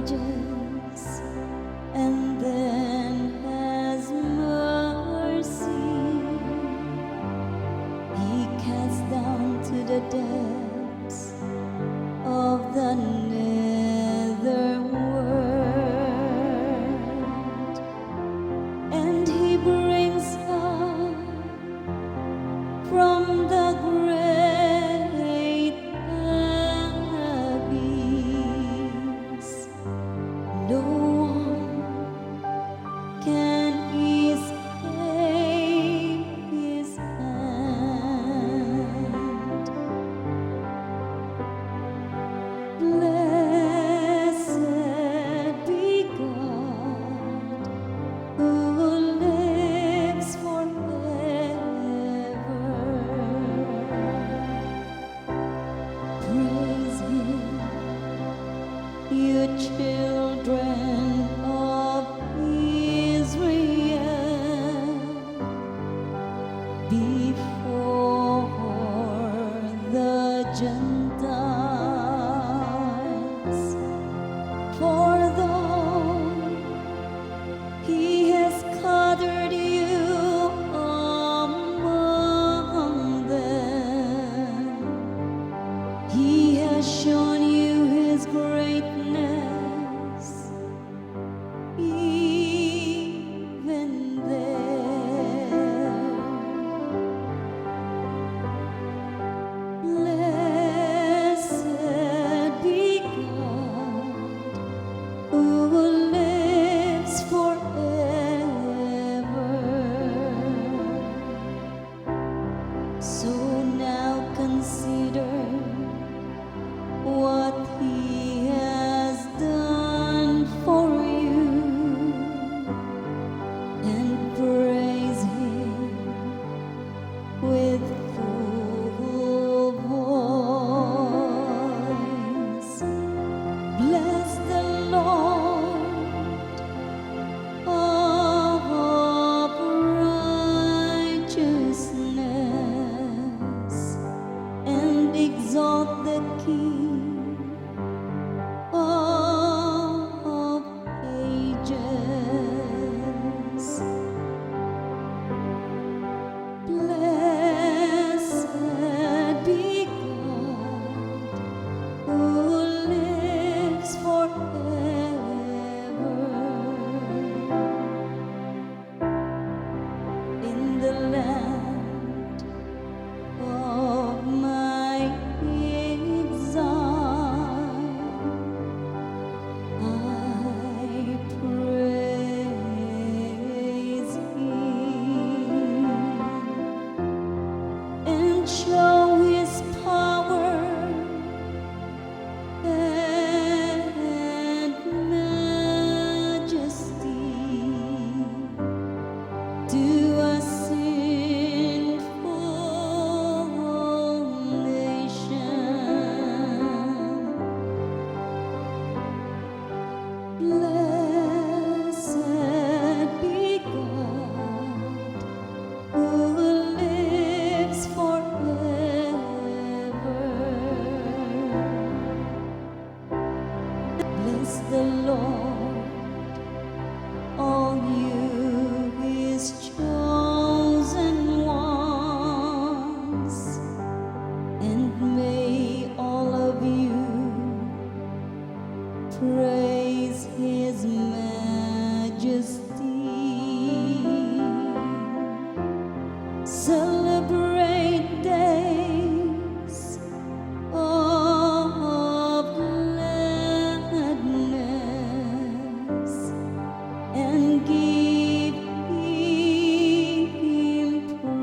purges and then has mercy. He casts down to the depths of the netherworld, and he brings up from the great abyss. No one can escape his hand. Blessed be God who lives forever. Praise Him, you children of Israel, before the Gentiles. For though He has scattered you among them, He has shown you His greatness even there. Blessed be God who lives forever. So now consider what He has done for you, and praise Him with full voice. Bless the Lord of righteousness, and exalt the King of ages. Blessed be God who lives forever. In the land of my exile, I praise Him and show His power and majesty to a sinful nation. Blessed be God who lives forever. Bless the Lord, all you His chosen ones, and may all of you praise His majesty. Celebrate days of gladness and give Him praise.